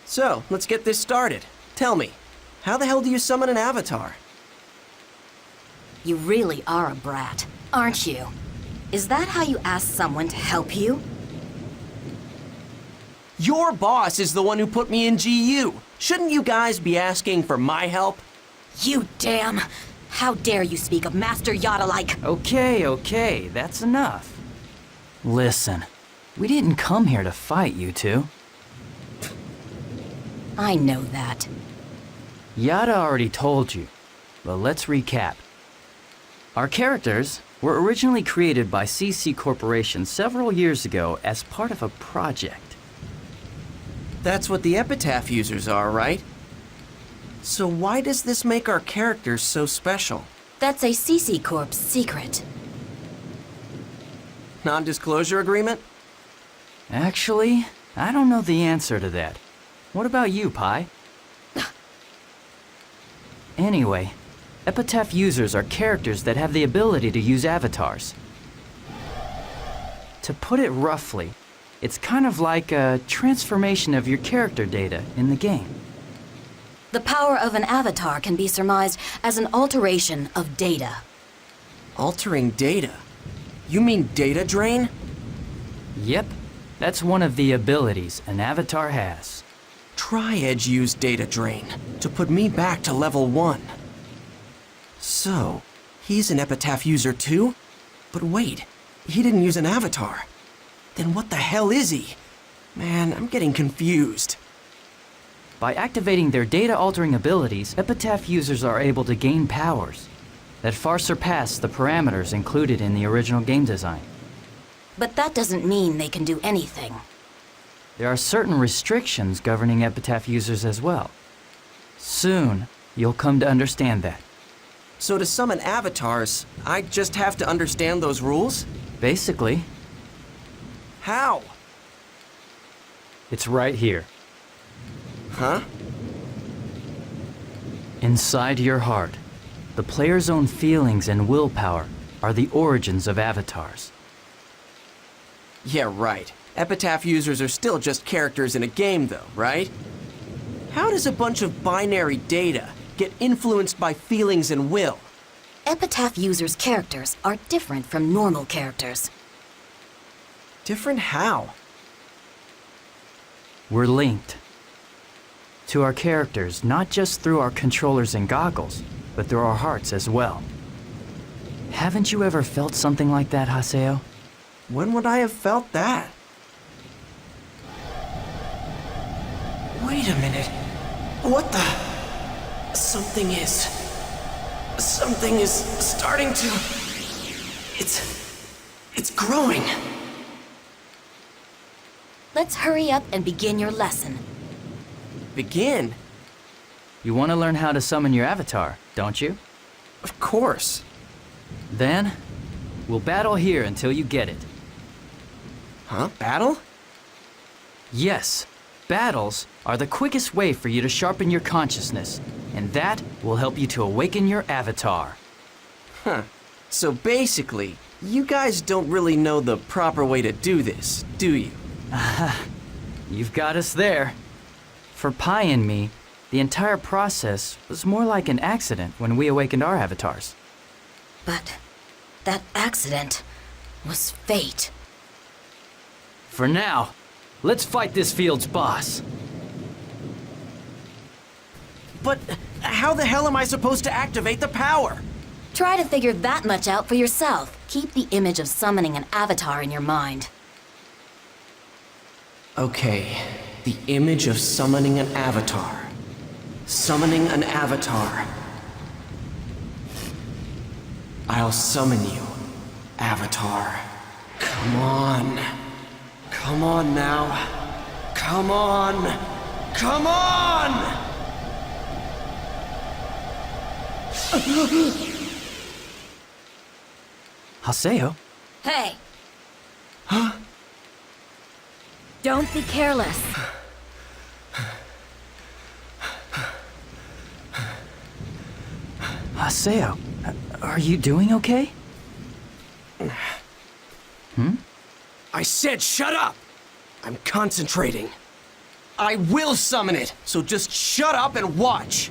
So, let's get this started. Tell me, how the hell do you summon an avatar? You really are a brat, aren't you? Is that how you ask someone to help you? Your boss is the one who put me in GU. Shouldn't you guys be asking for my help? You damn! How dare you speak of Master Yada-like? Okay, that's enough. Listen, we didn't come here to fight, you two. I know that. Yada already told you, but let's recap. Our characters were originally created by CC Corporation several years ago as part of a project. That's what the Epitaph users are, right? So why does this make our characters so special? That's a CC Corp secret. Non-disclosure agreement? Actually, I don't know the answer to that. What about you, Pi? Anyway, Epitaph users are characters that have the ability to use avatars. To put it roughly, it's kind of like a transformation of your character data in the game. The power of an avatar can be surmised as an alteration of data. Altering data? You mean data drain? Yep, that's one of the abilities an avatar has. Tri-Edge used data drain to put me back to level 1. So, he's an Epitaph user too? But wait, he didn't use an avatar. Then what the hell is he? Man, I'm getting confused. By activating their data-altering abilities, Epitaph users are able to gain powers that far surpass the parameters included in the original game design. But that doesn't mean they can do anything. There are certain restrictions governing Epitaph users as well. Soon, you'll come to understand that. So to summon avatars, I just have to understand those rules? Basically, How? it's right here. Huh? Inside your heart, the player's own feelings and willpower are the origins of avatars. Yeah, right. Epitaph users are still just characters in a game though, right? How does a bunch of binary data get influenced by feelings and will? Epitaph users' characters are different from normal characters. Different how? We're linked to our characters not just through our controllers and goggles, but through our hearts as well. Haven't you ever felt something like that, Haseo? When would I have felt that? Wait a minute. What the? Something is starting to... It's growing. Let's hurry up and begin your lesson. Begin? You want to learn how to summon your avatar, don't you? Of course. Then, we'll battle here until you get it. Huh? Battle? Yes, battles are the quickest way for you to sharpen your consciousness, and that will help you to awaken your avatar. Huh. So basically, you guys don't really know the proper way to do this, do you? You've got us there. For Pi and me, the entire process was more like an accident when we awakened our avatars. But that accident was fate. For now, let's fight this field's boss. But how the hell am I supposed to activate the power? Try to figure that much out for yourself. Keep the image of summoning an avatar in your mind. Okay, the image of summoning an avatar. Summoning an avatar. I'll summon you, Avatar. Come on. Come on now. Come on. Come on! Haseo? Hey! Huh? Don't be careless. Haseo, are you doing okay? I said shut up! I'm concentrating. I will summon it, so just shut up and watch.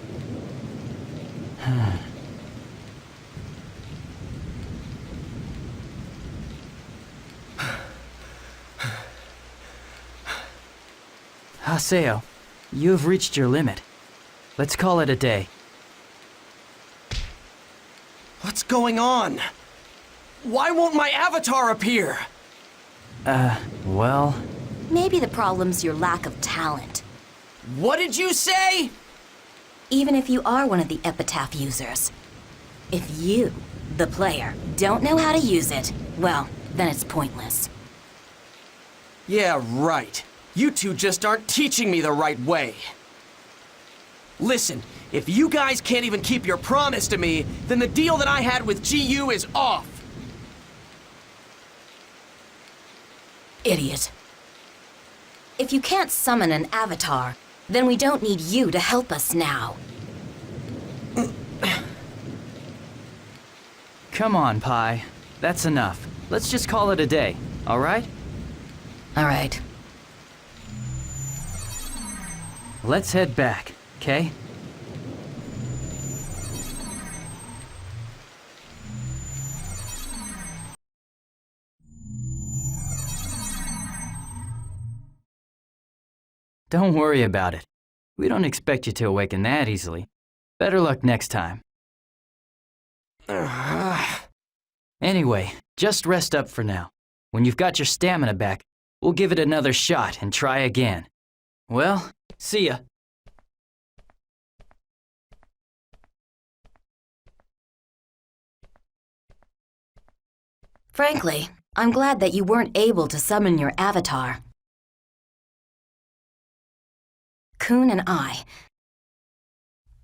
Haseo, you have reached your limit. Let's call it a day. What's going on? Why won't my avatar appear? Well... Maybe the problem's your lack of talent. What did you say? Even if you are one of the epitaph users. If you, the player, don't know how to use it, well, then it's pointless. Yeah, right. You two just aren't teaching me the right way. Listen, if you guys can't even keep your promise to me, then the deal that I had with GU is off. Idiot. If you can't summon an avatar, then we don't need you to help us now. Come on, Pi. That's enough. Let's just call it a day, alright? Alright. Let's head back, okay? Don't worry about it. We don't expect you to awaken that easily. Better luck next time. Anyway, just rest up for now. When you've got your stamina back, we'll give it another shot and try again. Well, see ya. Frankly, I'm glad that you weren't able to summon your avatar. Kun and I.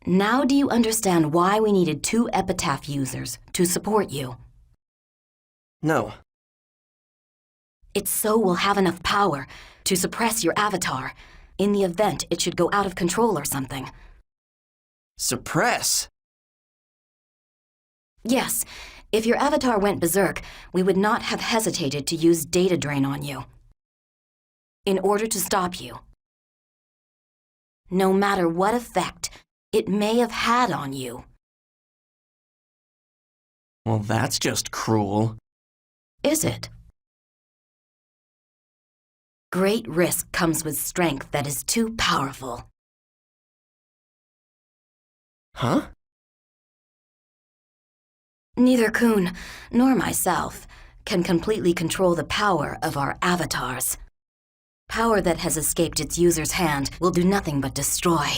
Now do you understand why we needed 2 epitaph users to support you? No. It's so we'll have enough power to suppress your avatar in the event it should go out of control or something. Suppress? Yes, if your avatar went berserk, we would not have hesitated to use data drain on you. In order to stop you. No matter what effect it may have had on you. Well, that's just cruel. Is it? Great risk comes with strength that is too powerful. Huh? Neither Kun nor myself can completely control the power of our avatars. Power that has escaped its user's hand will do nothing but destroy.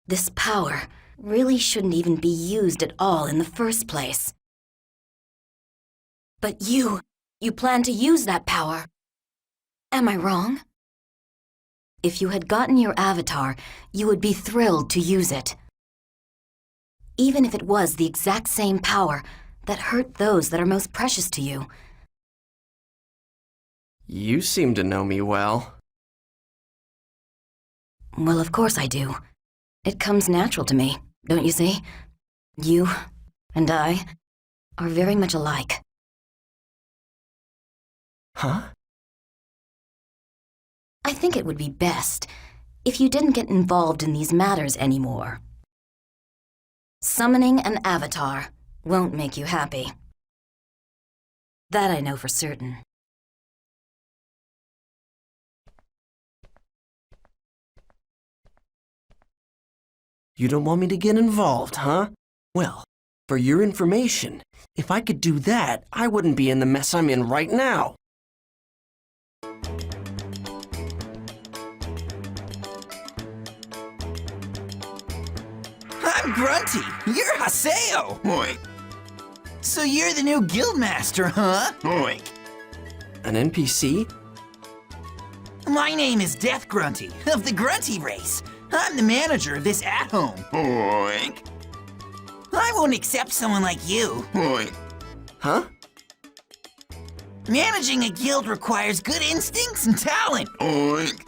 This power really shouldn't even be used at all in the first place. But you plan to use that power. Am I wrong? If you had gotten your avatar, you would be thrilled to use it. Even if it was the exact same power that hurt those that are most precious to you. You seem to know me well. Well, of course I do. It comes natural to me, don't you see? You and I are very much alike. Huh? I think it would be best if you didn't get involved in these matters anymore. Summoning an avatar won't make you happy. That I know for certain. You don't want me to get involved, huh? Well, for your information, if I could do that, I wouldn't be in the mess I'm in right now. I'm Grunty. You're Haseo. Oink, So you're the new guildmaster, huh? oink. An NPC? My name is Death Grunty, of the Grunty race. I'm the manager of this at-home. Oink, I won't accept someone like you. oink. Huh? Managing a guild requires good instincts and talent. Oink,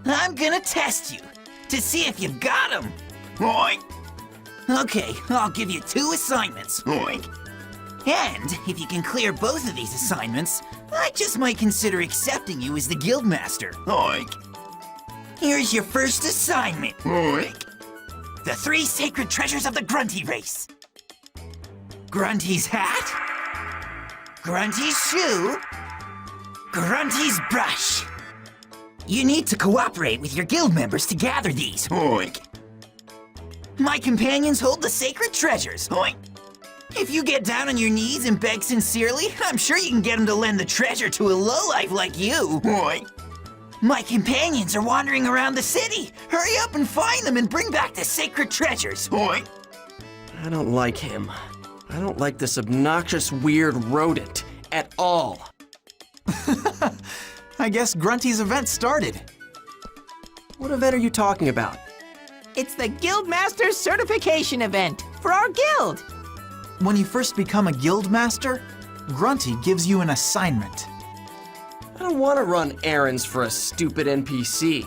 I'm gonna test you, to see if you've got them. oink, Okay, I'll give you 2 assignments. oink. And if you can clear both of these assignments, I just might consider accepting you as the Guildmaster. Oink. Here's your first assignment. Oink. The 3 sacred treasures of the Grunty race. Grunty's hat, Grunty's shoe, Grunty's brush. You need to cooperate with your guild members to gather these. Oink. My companions hold the sacred treasures. Oink. If you get down on your knees and beg sincerely, I'm sure you can get them to lend the treasure to a lowlife like you. Oink. My companions are wandering around the city. Hurry up and find them and bring back the sacred treasures. Oink. I don't like him. I don't like this obnoxious, weird rodent at all. I guess Grunty's event started. What event are you talking about? It's the Guildmaster Certification event for our guild. When you first become a Guildmaster, Grunty gives you an assignment. I don't want to run errands for a stupid NPC.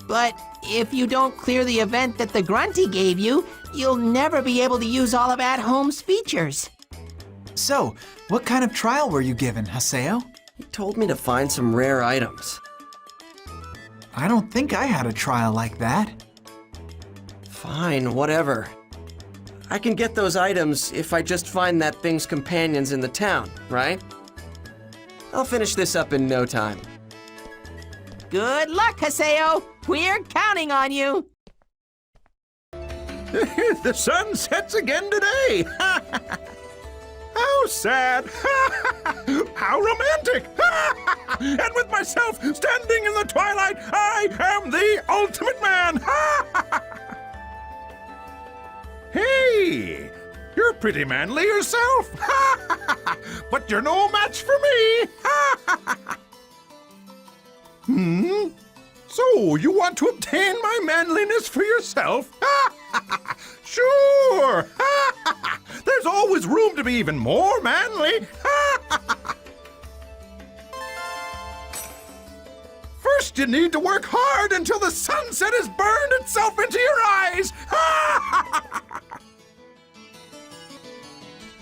But if you don't clear the event that the Grunty gave you, you'll never be able to use all of At Home's features. So, what kind of trial were you given, Haseo? He told me to find some rare items. I don't think I had a trial like that. Fine, whatever. I can get those items if I just find that thing's companions in the town, right? I'll finish this up in no time. Good luck, Haseo. We're counting on you. The sun sets again today. How sad. How romantic. And with myself standing in the twilight, I am the ultimate man. Hey, you're pretty manly yourself. But you're no match for me. So, you want to obtain my manliness for yourself? Sure! There's always room to be even more manly. First, you need to work hard until the sunset has burned itself into your eyes.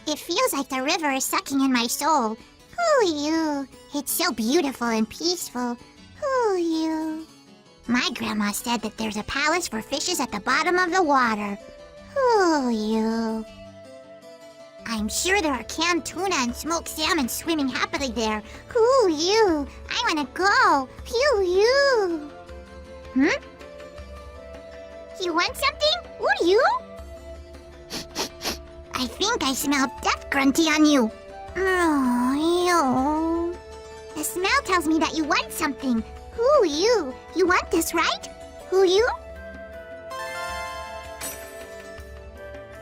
It feels like the river is sucking in my soul. Ooh, you. It's so beautiful and peaceful. Ooh, you. My grandma said that there's a palace for fishes at the bottom of the water. Ooh, you. I'm sure there are canned tuna and smoked salmon swimming happily there. Ooh, you. I want to go. Phew, you. You want something? Ooh, you? I think I smell Death Grunty on you. Oh, you. The smell tells me that you want something. Ooh, you. You want this, right? Ooh, you?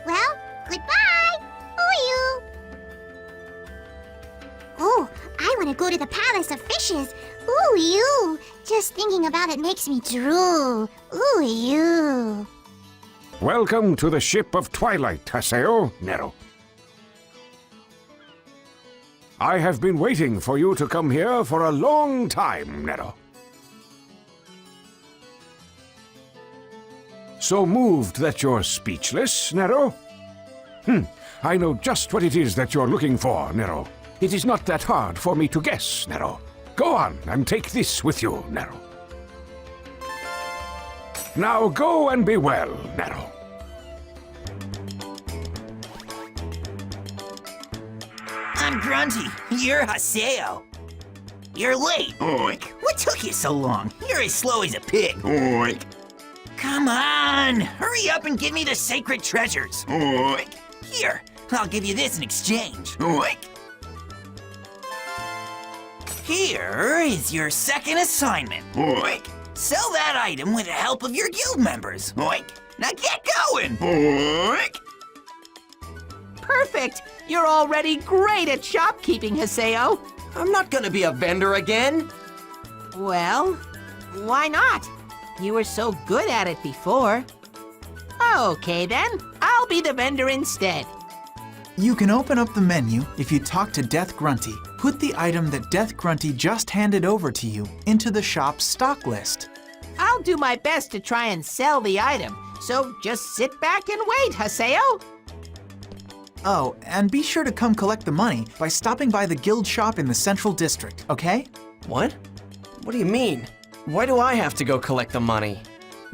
Well, goodbye. Ooh, you. Oh, I want to go to the Palace of Fishes. Ooh, you. Just thinking about it makes me drool. Ooh, you. Welcome to the ship of Twilight, Haseo, Nero. I have been waiting for you to come here for a long time, Nero. So moved that you're speechless, Nero? I know just what it is that you're looking for, Nero. It is not that hard for me to guess, Nero. Go on and take this with you, Nero. Now go and be well, Nero. I'm Grunty. You're Haseo. You're late. Oink. What took you so long? You're as slow as a pig. Oink. Come on! Hurry up and give me the sacred treasures. Oink. Here, I'll give you this in exchange. Oink. Here is your second assignment. Oink. Sell that item with the help of your guild members. Oink. Now get going. Oink. Perfect. You're already great at shopkeeping, Haseo. I'm not gonna be a vendor again. Well, why not? You were so good at it before. Okay then, I'll be the vendor instead. You can open up the menu if you talk to Death Grunty. Put the item that Death Grunty just handed over to you into the shop's stock list. I'll do my best to try and sell the item, so just sit back and wait, Haseo. Oh, and be sure to come collect the money by stopping by the guild shop in the central district, okay? What? What do you mean? Why do I have to go collect the money?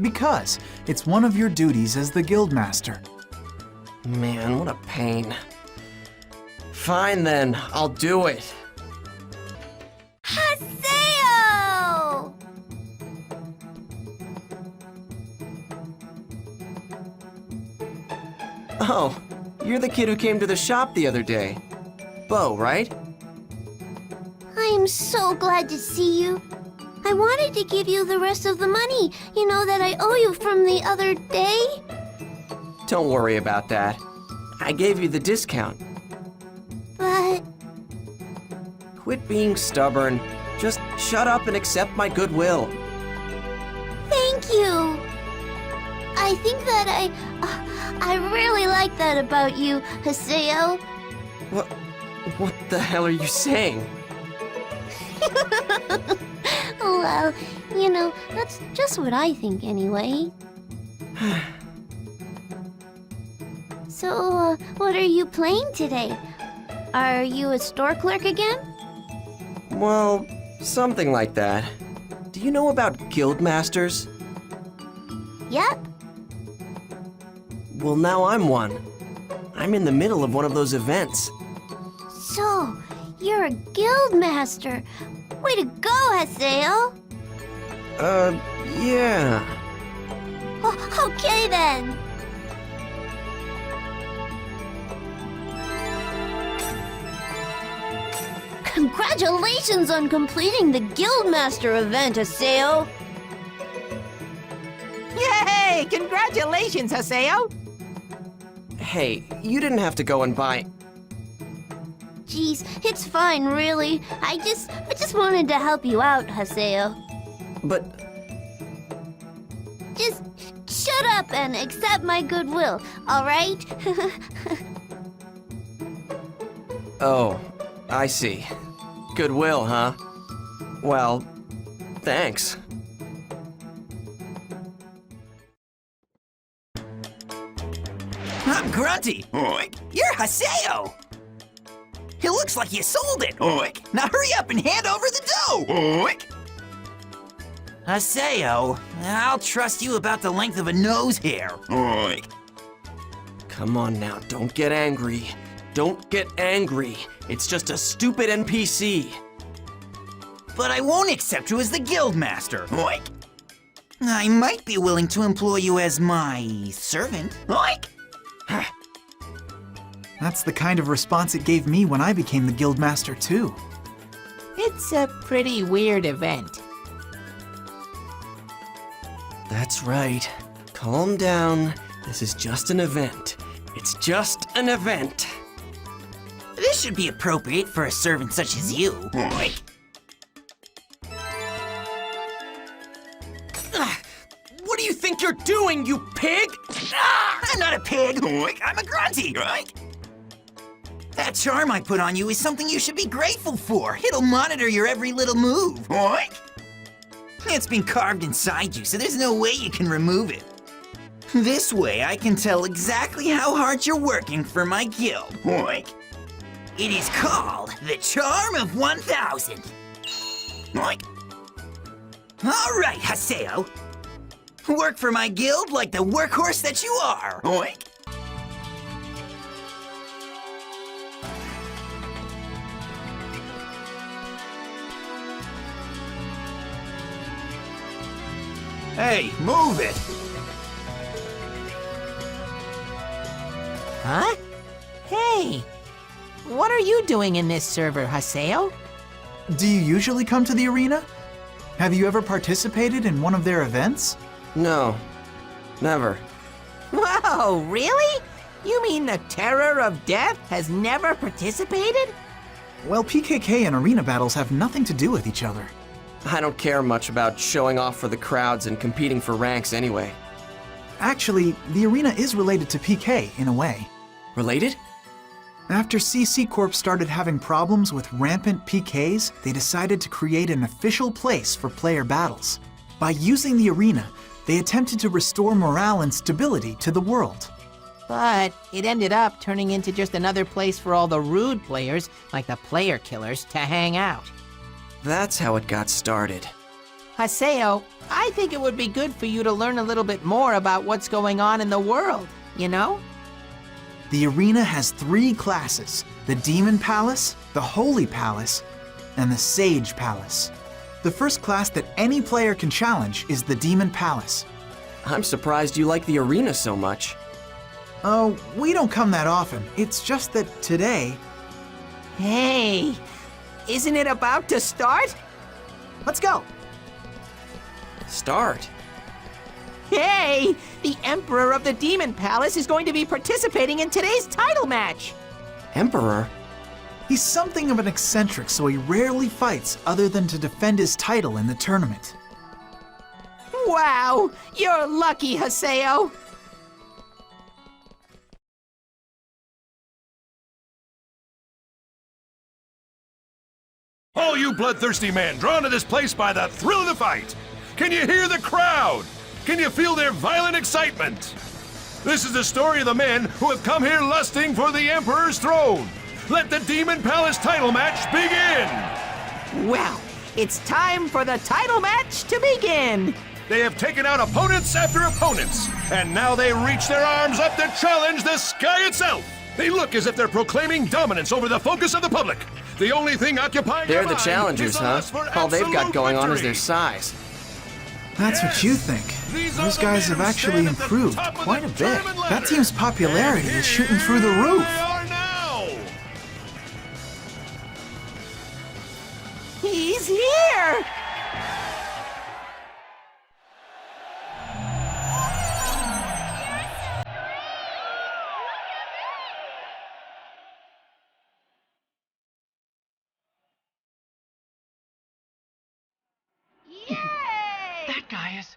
Because it's one of your duties as the guild master. Man, what a pain. Fine then, I'll do it. Haseo! Oh, you're the kid who came to the shop the other day. Bo, right? I'm so glad to see you. I wanted to give you the rest of the money, you know, that I owe you from the other day. Don't worry about that. I gave you the discount. But Quit being stubborn. Just shut up and accept my goodwill. thank you. I think that I really like that about you, Haseo. What the hell are you saying? Well, you know, that's just what I think anyway. So, what are you playing today? Are you a store clerk again? Well, something like that. Do you know about guild masters? Yep. Well, now I'm one. I'm in the middle of one of those events. So, you're a guild master. Way to go, Haseo. Yeah. Okay then. Congratulations on completing the Guildmaster event, Haseo! Yay! Congratulations, Haseo! Hey, you didn't have to go and buy... Geez, it's fine, really. I just wanted to help you out, Haseo. But... Just shut up and accept my goodwill, alright? Oh, I see. Goodwill, huh? Well, thanks. I'm Grunty. Oink. You're Haseo. It looks like you sold it. Oink. Now hurry up and hand over the dough. Oink. Haseo, I'll trust you about the length of a nose hair. Oink. Come on now, don't get angry. Don't get angry. It's just a stupid NPC. But I won't accept you as the Guildmaster. Oink. I might be willing to employ you as my servant. Oink. That's the kind of response it gave me when I became the Guildmaster too. It's a pretty weird event. That's right. Calm down. This is just an event. It's just an event. This should be appropriate for a servant such as you. Oink. What do you think you're doing, you pig? I'm not a pig. Oink. I'm a grunty. Oink. That charm I put on you is something you should be grateful for. It'll monitor your every little move. Oink. It's been carved inside you, so there's no way you can remove it. This way, I can tell exactly how hard you're working for my guild. Oink. It is called the Charm of 1000. Oink. All right, Haseo. Work for my guild like the workhorse that you are. Oink. Hey, move it! Huh? Hey! What are you doing in this server, Haseo? Do you usually come to the arena? Have you ever participated in one of their events? No, never. Whoa, really? You mean the Terror of Death has never participated? Well, PKK and arena battles have nothing to do with each other. I don't care much about showing off for the crowds and competing for ranks anyway. Actually, the arena is related to PK in a way. Related? After CC Corp started having problems with rampant PKs, they decided to create an official place for player battles. By using the arena, they attempted to restore morale and stability to the world. But it ended up turning into just another place for all the rude players, like the player killers, to hang out. That's how it got started. Haseo, I think it would be good for you to learn a little bit more about what's going on in the world, you know? The arena has 3 classes: the Demon Palace, the Holy Palace, and the Sage Palace. The first class that any player can challenge is the Demon Palace. I'm surprised you like the arena so much. Oh, we don't come that often. It's just that today... Hey, isn't it about to start? Let's go. Start? Hey, the Emperor of the Demon Palace is going to be participating in today's title match. Emperor? He's something of an eccentric, so he rarely fights other than to defend his title in the tournament. Wow, you're lucky, Haseo. All you bloodthirsty men drawn to this place by the thrill of the fight. Can you hear the crowd? Can you feel their violent excitement? This is the story of the men who have come here lusting for the Emperor's throne. Let the Demon Palace title match begin! Well, it's time for the title match to begin. They have taken out opponents after opponents, and now they reach their arms up to challenge the sky itself. They look as if they're proclaiming dominance over the focus of the public. The only thing occupying They're their the mind challengers, is the huh? lust for All they've got absolute going on is victory. their size. That's what you think. These are Those the guys men have who actually stand at the improved top of quite the a bit. tournament That ladder. team's popularity And is shooting through the here roof. they are now. He's here. That guy is...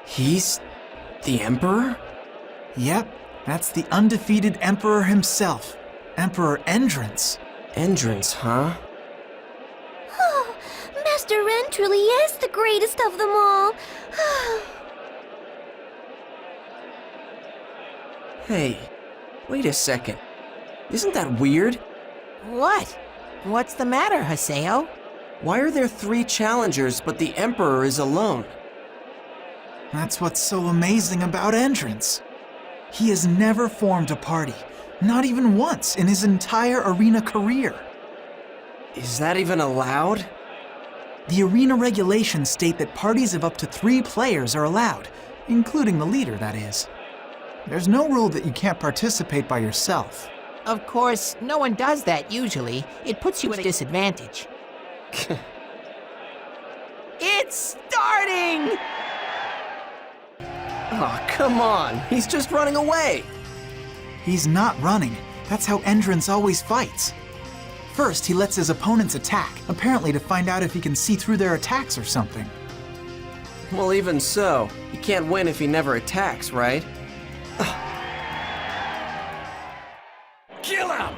He's the Emperor? Yep, that's the undefeated Emperor himself, Emperor Endrance. Endrance, huh? Oh, Master Ren truly is the greatest of them all. Hey, wait a second. Isn't that weird? What? What's the matter, Haseo? Why are there 3 challengers, but the Emperor is alone? That's what's so amazing about Endrance. He has never formed a party, not even once in his entire arena career. Is that even allowed? The arena regulations state that parties of up to 3 players are allowed, including the leader, that is. There's no rule that you can't participate by yourself. Of course, no one does that usually. It puts you at a disadvantage. It's starting! Oh, come on. He's just running away. He's not running. That's how Endrance always fights. First, he lets his opponents attack, apparently to find out if he can see through their attacks or something. Well, even so, he can't win if he never attacks, right? Kill him!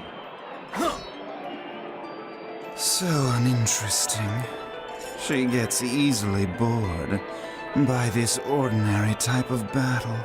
So uninteresting. She gets easily bored by this ordinary type of battle.